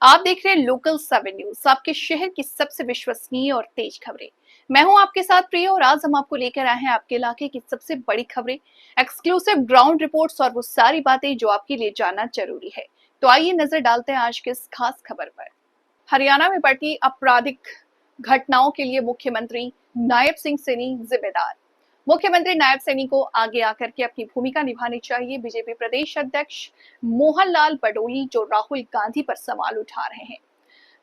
आप देख रहे हैं लोकल 7 न्यूज, आपके शहर की सबसे विश्वसनीय और तेज खबरें। मैं हूं आपके साथ प्रिया और आज हम आपको लेकर आए हैं आपके इलाके की सबसे बड़ी खबरें, एक्सक्लूसिव ग्राउंड रिपोर्ट्स और वो सारी बातें जो आपके लिए जानना जरूरी है। तो आइए नजर डालते हैं आज के इस खास खबर पर। हरियाणा में बढ़ती आपराधिक घटनाओं के लिए मुख्यमंत्री नायब सिंह सैनी जिम्मेदार। मुख्यमंत्री नायब सैनी को आगे आकर के अपनी भूमिका निभानी चाहिए। बीजेपी प्रदेश अध्यक्ष मोहन लाल बडोली जो राहुल गांधी पर सवाल उठा रहे हैं।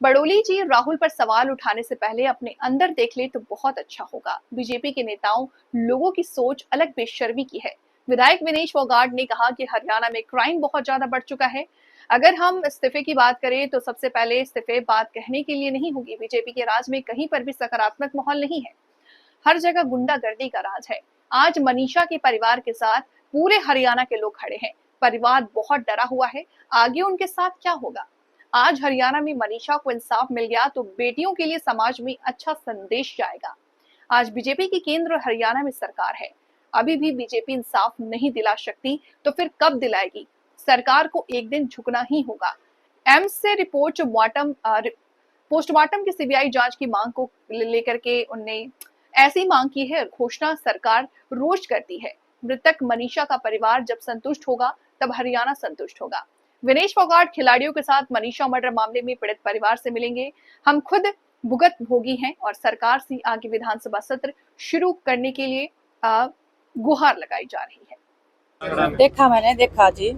बडोली जी, राहुल पर सवाल उठाने से पहले अपने अंदर देख ले तो बहुत अच्छा होगा। बीजेपी के नेताओं लोगों की सोच अलग बेशर्मी की है। विधायक विनेश फोगाट ने कहा कि हरियाणा में क्राइम बहुत ज्यादा बढ़ चुका है। अगर हम इस्तीफे की बात करें तो सबसे पहले इस्तीफे बात कहने के लिए नहीं होगी। बीजेपी के राज में कहीं पर भी सकारात्मक माहौल नहीं है, हर जगह गुंडागर्दी का राज है। आज मनीषा के परिवार के साथ पूरे हरियाणा के लोग खड़े हैं। परिवार बहुत डरा हुआ है, आगे उनके साथ क्या होगा। आज हरियाणा में मनीषा को इंसाफ मिल गया तो बेटियों के लिए समाज में अच्छा संदेश जाएगा। आज बीजेपी की केंद्र हरियाणा में सरकार है, अभी भी बीजेपी इंसाफ नहीं दिला सकती तो फिर कब दिलाएगी। सरकार को एक दिन झुकना ही होगा। एम्स से रिपोर्ट पोस्टमार्टम की सीबीआई जांच की मांग को लेकर के उनने ऐसी मांग की है। घोषणा सरकार रोज करती है। मृतक मनीषा का परिवार जब संतुष्ट होगा तब हरियाणा संतुष्ट होगा। विनेश फोगाट खिलाड़ियों के साथ मनीषा मर्डर मामले में पीड़ित परिवार से मिलेंगे। हम खुद भुगत भोगी हैं और सरकार से आगे विधानसभा सत्र शुरू करने के लिए गुहार लगाई जा रही है। देखा, मैंने देखा जी।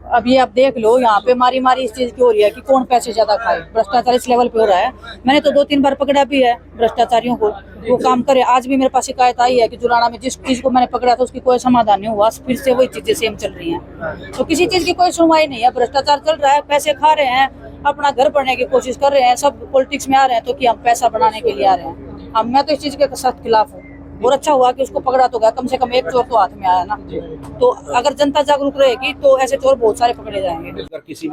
अब ये आप देख लो, यहाँ पे मारी मारी इस चीज की हो रही है कि कौन पैसे ज्यादा खाए। भ्रष्टाचार इस लेवल पे हो रहा है। मैंने तो 2-3 बार पकड़ा भी है भ्रष्टाचारियों को, वो काम करे। आज भी मेरे पास शिकायत आई है कि जुलाना में जिस चीज को मैंने पकड़ा था उसकी कोई समाधान नहीं हुआ, फिर से वही चीजें सेम चल रही हैं। तो किसी चीज की कोई सुनवाई नहीं है। भ्रष्टाचार चल रहा है, पैसे खा रहे हैं, अपना घर बढ़ने की कोशिश कर रहे हैं। सब पॉलिटिक्स में आ रहे हैं तो कि हम पैसा बनाने के लिए आ रहे हैं। मैं तो इस चीज के सख्त खिलाफ हूँ। और अच्छा हुआ कि उसको पकड़ा तो गया, कम से कम एक चोर तो हाथ में आया ना। तो अगर जनता जागरूक रहेगी तो ऐसे चोर बहुत सारे पकड़े जाएंगे। अगर किसी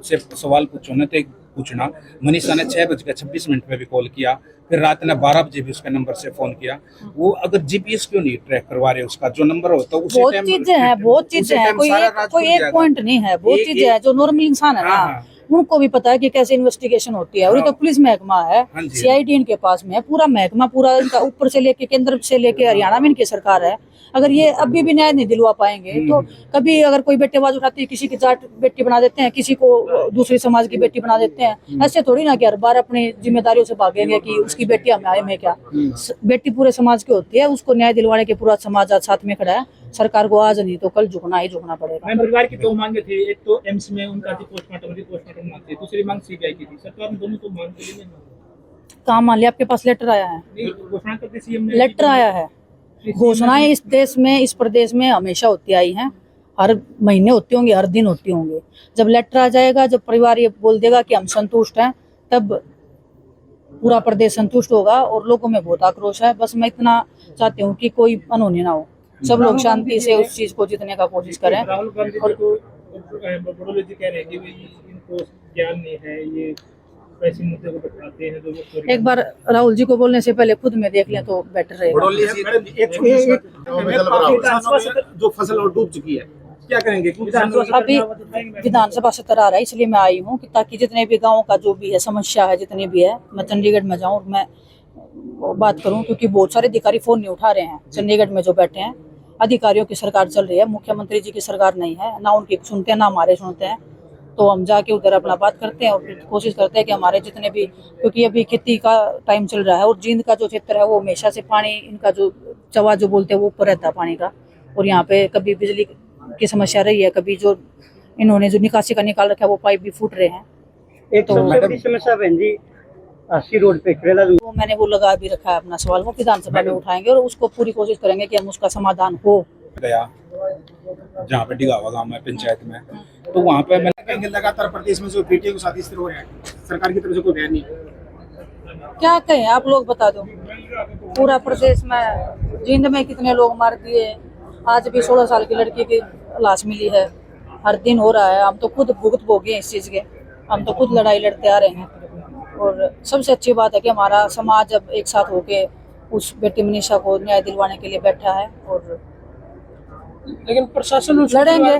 से सवाल पूछो ना तो पूछना। मनीषा ने 6:26 पे भी कॉल किया, फिर रात ने 12 बजे भी उसका नंबर से फोन किया। वो अगर जीपीएस क्यों नहीं ट्रैक करवा रहे, उसका जो नंबर होता है बहुत चीजें हैं, बहुत चीजें हैं। कोई एक पॉइंट नहीं है, बहुत चीजें हैं जो नॉर्मल इंसान है ना उनको भी पता है कि कैसे इन्वेस्टिगेशन होती है। और ये तो पुलिस महकमा है, सीआईडी इनके पास में है, पूरा महकमा पूरा इनका ऊपर से लेके केंद्र से लेके हरियाणा में इनकी सरकार है। अगर ये अभी भी न्याय नहीं दिलवा पाएंगे तो कभी अगर कोई बेटेबाज उठाती है, किसी की जाट बेटी बना देते हैं, किसी को दूसरी समाज की बेटी बना देते हैं। ऐसे थोड़ी ना कि हर बार अपनी जिम्मेदारियों से भागेंगे कि उसकी बेटी हमारे में क्या। बेटी पूरे समाज की होती है, उसको न्याय दिलवाने के पूरा समाज आज साथ में खड़ा है। सरकार को आज नहीं तो कल झुकना ही झुकना पड़ेगा। परिवार की 2 मांगे थी, एक तो एम्स में उनका पोस्टमार्टम मांग थी, दूसरी मांग सीबीआई की थी। सरकार ने दोनों को मांग के लिए कहाँ मान लिया? आपके पास लेटर आया है? घोषणा करके सीएम ने लेटर आया है। घोषणाएं इस देश में, इस प्रदेश में हमेशा होती आई हैं। हर महीने होती होंगी, हर दिन होती होंगी। जब लेटर आ जाएगा, जब परिवार ये बोल देगा कि हम संतुष्ट हैं, तब पूरा प्रदेश संतुष्ट होगा। और लोगों में बहुत आक्रोश है। बस मैं इतना चाहती हूँ कि कोई अनहोनी ना हो, सब लोग शांति से उस चीज को जीतने का कोशिश करें। राहुल गांधी को बडोली जी कह रहे हैं कि इनको ज्ञान नहीं है, ये ऐसे मुद्दे को बताते हैं। एक बार राहुल जी को बोलने से पहले खुद में देख लें तो बेटर रहेगा। जो फसल और डूब चुकी है, क्या करेंगे? अभी विधानसभा सत्र आ रहा है, इसलिए मैं आई हूँ कि ताकि जितने भी गाँव का जो भी है समस्या है, जितनी भी है, मैं चंडीगढ़ में जाऊँ और मैं बात करूं। क्योंकि बहुत सारे अधिकारी फोन नहीं उठा रहे हैं। चंडीगढ़ में जो बैठे हैं अधिकारियों की सरकार चल रही है, मुख्यमंत्री जी की सरकार नहीं है। ना उनकी सुनते हैं ना हमारे सुनते हैं। तो हम जाके उधर अपना बात करते हैं और फिर कोशिश करते हैं कि हमारे जितने भी, क्योंकि अभी खेती का टाइम चल रहा है और जींद का जो क्षेत्र है वो हमेशा से पानी, इनका जो चवा जो बोलते हैं वो ऊपर रहता है पानी का। और यहाँ पे कभी बिजली की समस्या रही है, कभी जो इन्होंने जो निकासी का निकाल रखा है वो पाइप भी फूट रहे हैं। एक तो समस्या बहन जी 80 रोड पे वो मैंने वो लगा भी रखा है अपना सवाल, वो विधानसभा में उठाएंगे और उसको पूरी कोशिश करेंगे कि हम उसका समाधान हो। गया जहाँ पे डिगावा गाँव में पंचायत में, तो वहाँ पे मैंने लगातार प्रदेश में जो बेटियों के साथ इस तरह हो रहा है, सरकार की तरफ से कोई बयान नहीं। क्या कहें, आप लोग बता दो। पूरा प्रदेश में जींद में कितने लोग मार दिए। आज भी 16 साल की लड़की की लाश मिली है, हर दिन हो रहा है। हम तो खुद भुगत भोगे हैं इस चीज के, हम तो खुद लड़ाई लड़ते आ रहे हैं। और सबसे अच्छी बात है कि हमारा समाज अब एक साथ होके उस बेटी मनीषा को न्याय दिलवाने के लिए बैठा है। और लेकिन प्रशासन लड़ेंगे,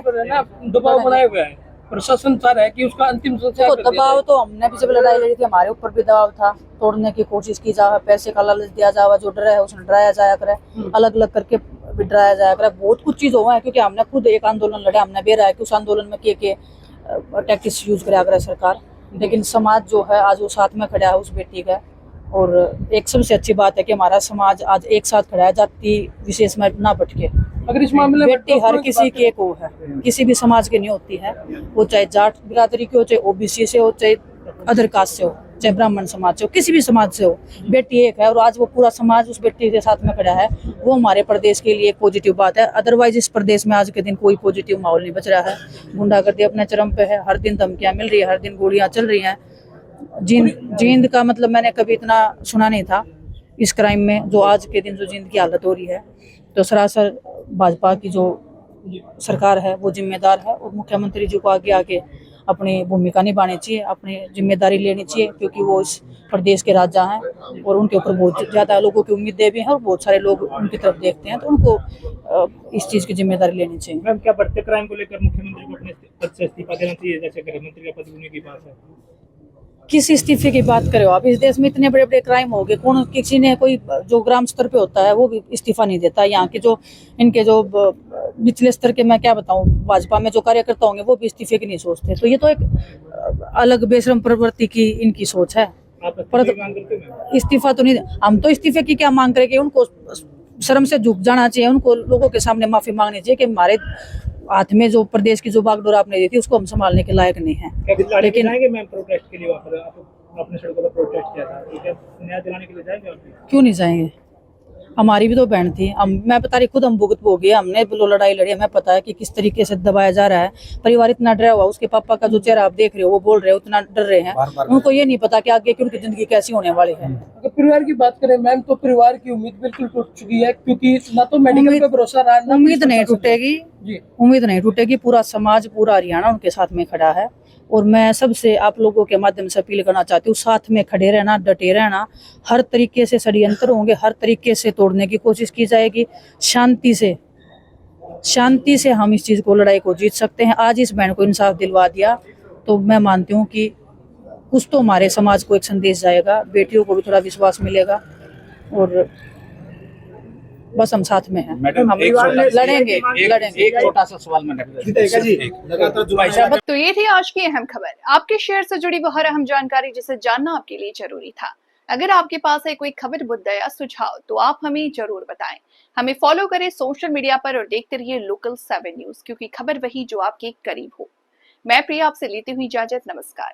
दबाव बनाए हुए है। प्रशासन चाह रहा है कि उसका अंतिम संस्कार देखो कर दिया दबाव जाए। तो हमने भी जब लड़ाई लड़ी थी हमारे ऊपर भी दबाव था, तोड़ने की कोशिश की जाए, पैसे का लालच दिया जाए, जो डरा है उसने डराया जाया करे, अलग अलग करके भी डराया जाया करे। बहुत कुछ चीज हुआ है क्योंकि हमने खुद एक आंदोलन लड़े, हमने भी रहा है कि उस आंदोलन में के टैक्टिक्स यूज करा करे सरकार, लेकिन समाज जो है आज वो साथ में खड़ा है उस बेटी का। और एक सबसे अच्छी बात है कि हमारा समाज आज एक साथ खड़ा है, जाति विशेष में ना भटके। अगर इस मामले में बेटी हर किसी के को है, किसी भी समाज की नहीं होती है, वो चाहे जाट बिरादरी की हो, चाहे ओबीसी से हो, चाहे अदर कास्ट से हो, चाहे ब्राह्मण समाज से हो, किसी भी समाज से हो, बेटी एक है। और आज वो पूरा समाज उस बेटी के साथ में खड़ा है, वो हमारे प्रदेश के लिए एक पॉजिटिव बात है। अदरवाइज इस प्रदेश में आज के दिन कोई पॉजिटिव माहौल नहीं बच रहा है, गुंडागर्दी अपने चरम पे है, हर दिन धमकियां मिल रही है, हर दिन गोलियां चल रही हैं। जींद का मतलब मैंने कभी इतना सुना नहीं था इस क्राइम में, जो आज के दिन जो जींद की हालत हो रही है। तो सरासर भाजपा की जो सरकार है वो जिम्मेदार है, और मुख्यमंत्री जी को आगे आके अपनी भूमिका निभानी चाहिए, अपनी जिम्मेदारी लेनी चाहिए, क्योंकि वो इस प्रदेश के राजा हैं और उनके ऊपर बहुत ज़्यादा लोगों की उम्मीदें भी हैं और बहुत सारे लोग उनकी तरफ देखते हैं, तो उनको इस चीज़ की जिम्मेदारी लेनी चाहिए। मैम, क्या बढ़ते क्राइम को लेकर मुख्यमंत्री को अपने पद से इस्तीफा देना चाहिए, जैसे गृह मंत्री का पद होने की बात है? किस इस्तीफे की बात करे हो आप? इस देश में इतने बड़े बड़े क्राइम हो गए, कौन किसी ने कोई जो ग्राम स्तर पे होता है वो भी इस्तीफा नहीं देता। यहाँ के जो इनके जो निचले स्तर के, मैं क्या बताऊँ, भाजपा में जो कार्यकर्ता होंगे वो भी इस्तीफे की नहीं सोचते। तो ये तो एक अलग बेशरम प्रवृत्ति की इनकी सोच है। आप पर इस्तीफे की मांग करते हैं? इस्तीफा तो नहीं, हम तो इस्तीफे की क्या मांग करेंगे, उनको शर्म से झुक जाना चाहिए, उनको लोगों के सामने माफी मांगनी चाहिए कि हमारे हाथ में जो प्रदेश की जो बागडोर आपने दी थी उसको हम संभालने के लायक नहीं है। क्या दिल्ली लेकिन जाएंगे मैम प्रोटेस्ट के लिए? आपने सड़कों पर प्रोटेस्ट किया था, तो क्या न्याय दिलाने के लिए जाएंगे आप? क्यों नहीं जाएंगे? हमारी भी तो बहन थी, मैं बता रही, खुद हम भुगत हो गए, हमने लड़ाई लड़ी, हमें पता है कि किस तरीके से दबाया जा रहा है। परिवार इतना डरा हुआ, उसके पापा का जो चेहरा आप देख रहे हो, वो बोल रहे हो, उतना डर रहे हैं, उनको ये नहीं पता कि आगे की उनकी जिंदगी कैसी होने वाली है। अगर परिवार की बात करें मैम, तो परिवार की उम्मीद बिल्कुल टूट चुकी है, क्योंकि ना तो मेडिकल पे भरोसा रहा, ना उम्मीद नहीं टूटेगी जी। उम्मीद नहीं टूटेगी। पूरा समाज, पूरा हरियाणा उनके साथ में खड़ा है, और मैं सबसे आप लोगों के माध्यम से अपील करना चाहती हूँ, साथ में खड़े रहना, डटे रहना। हर तरीके से षड्यंत्र होंगे, हर तरीके से तोड़ने की कोशिश की जाएगी। शांति से हम इस चीज को, लड़ाई को जीत सकते हैं। आज इस बहन को इंसाफ दिलवा दिया तो मैं मानती हूँ कि कुछ तो हमारे समाज को एक संदेश जाएगा, बेटियों को भी थोड़ा विश्वास मिलेगा, और बस हम साथ में हैं। मैडम, हम एक लड़ेंगे। एक छोटा सा सवाल मैंने तो ये थी आज की अहम खबर। आपके शहर से जुड़ी वो हर अहम जानकारी जिसे जानना आपके लिए जरूरी था। अगर आपके पास है कोई खबर, मुद्दा या सुझाव, तो आप हमें जरूर बताएं। हमें फॉलो करें सोशल मीडिया पर और देखते रहिए लोकल 7 न्यूज, क्योंकि खबर वही जो आपके करीब हो। मैं प्रिया आपसे लेती हुई इजाजत, नमस्कार।